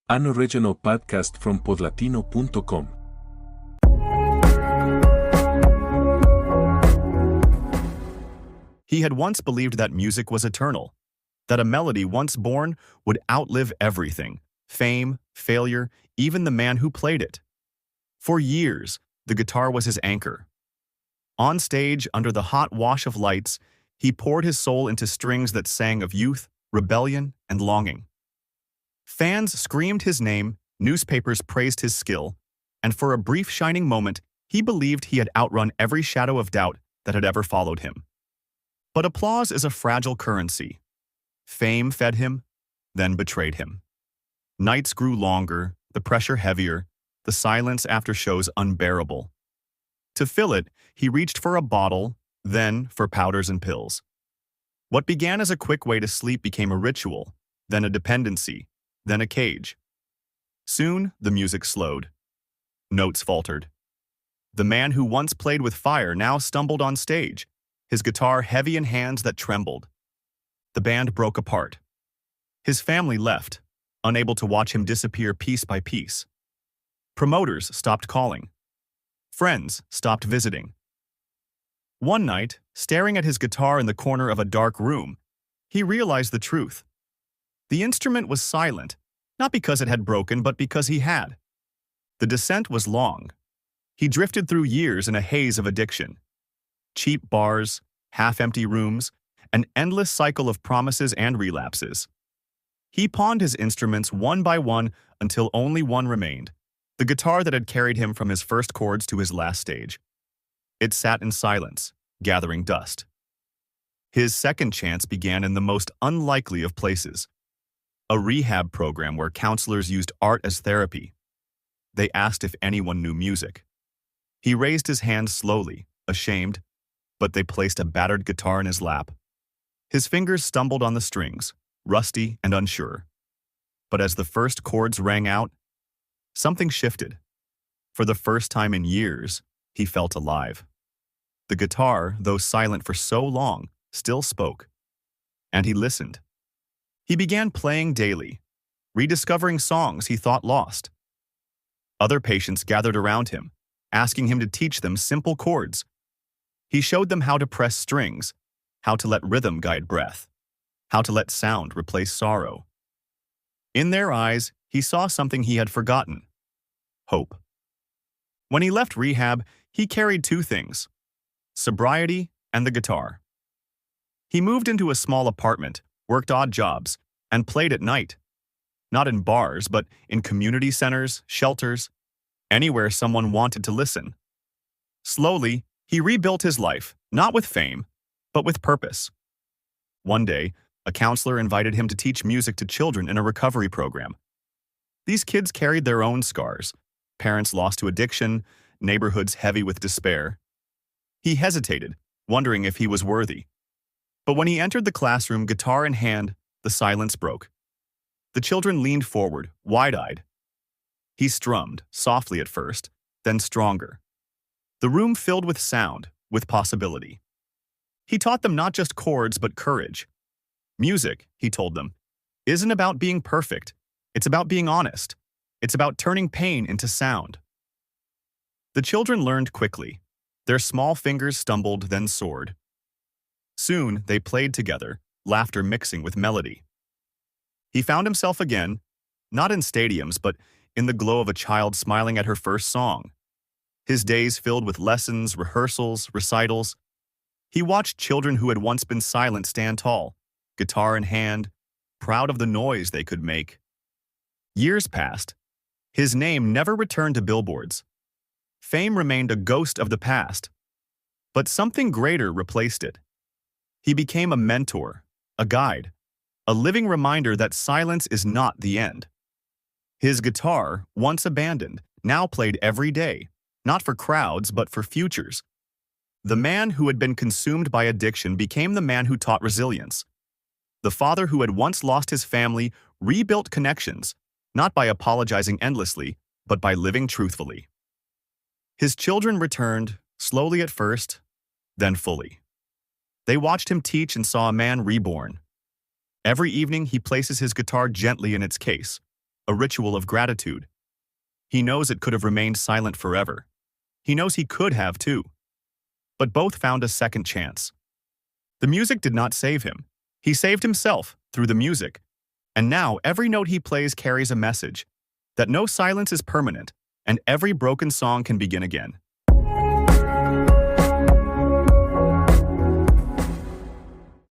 An original podcast from podlatino.com. He had once believed that music was eternal, that a melody once born would outlive everything, fame, failure, even the man who played it. For years, the guitar was his anchor. On stage, under the hot wash of lights, he poured his soul into strings that sang of youth, rebellion, and longing. Fans screamed his name, newspapers praised his skill, and for a brief shining moment, he believed he had outrun every shadow of doubt that had ever followed him. But applause is a fragile currency. Fame fed him, then betrayed him. Nights grew longer, the pressure heavier, the silence after shows unbearable. To fill it, he reached for a bottle, then for powders and pills. What began as a quick way to sleep became a ritual, then a dependency, then a cage. Soon, the music slowed. Notes faltered. The man who once played with fire now stumbled on stage, his guitar heavy in hands that trembled. The band broke apart. His family left, unable to watch him disappear piece by piece. Promoters stopped calling. Friends stopped visiting. One night, staring at his guitar in the corner of a dark room, he realized the truth. The instrument was silent, not because it had broken, but because he had. The descent was long. He drifted through years in a haze of addiction. Cheap bars, half-empty rooms, an endless cycle of promises and relapses. He pawned his instruments one by one until only one remained, the guitar that had carried him from his first chords to his last stage. It sat in silence, gathering dust. His second chance began in the most unlikely of places. A rehab program where counselors used art as therapy. They asked if anyone knew music. He raised his hand slowly, ashamed, but they placed a battered guitar in his lap. His fingers stumbled on the strings, rusty and unsure. But as the first chords rang out, something shifted. For the first time in years, he felt alive. The guitar, though silent for so long, still spoke. And he listened. He began playing daily, rediscovering songs he thought lost. Other patients gathered around him, asking him to teach them simple chords. He showed them how to press strings, how to let rhythm guide breath, how to let sound replace sorrow. In their eyes, he saw something he had forgotten: hope. When he left rehab, he carried two things: sobriety and the guitar. He moved into a small apartment, worked odd jobs, and played at night. Not in bars, but in community centers, shelters, anywhere someone wanted to listen. Slowly, he rebuilt his life, not with fame, but with purpose. One day, a counselor invited him to teach music to children in a recovery program. These kids carried their own scars, parents lost to addiction, neighborhoods heavy with despair. He hesitated, wondering if he was worthy. But when he entered the classroom, guitar in hand, the silence broke. The children leaned forward, wide-eyed. He strummed, softly at first, then stronger. The room filled with sound, with possibility. He taught them not just chords, but courage. Music, he told them, isn't about being perfect. It's about being honest. It's about turning pain into sound. The children learned quickly. Their small fingers stumbled, then soared. Soon, they played together, laughter mixing with melody. He found himself again, not in stadiums, but in the glow of a child smiling at her first song. His days filled with lessons, rehearsals, recitals. He watched children who had once been silent stand tall, guitar in hand, proud of the noise they could make. Years passed. His name never returned to billboards. Fame remained a ghost of the past. But something greater replaced it. He became a mentor, a guide, a living reminder that silence is not the end. His guitar, once abandoned, now played every day, not for crowds, but for futures. The man who had been consumed by addiction became the man who taught resilience. The father who had once lost his family rebuilt connections, not by apologizing endlessly, but by living truthfully. His children returned, slowly at first, then fully. They watched him teach and saw a man reborn. Every evening he places his guitar gently in its case, a ritual of gratitude. He knows it could have remained silent forever. He knows he could have too. But both found a second chance. The music did not save him. He saved himself through the music. And now every note he plays carries a message that no silence is permanent and every broken song can begin again.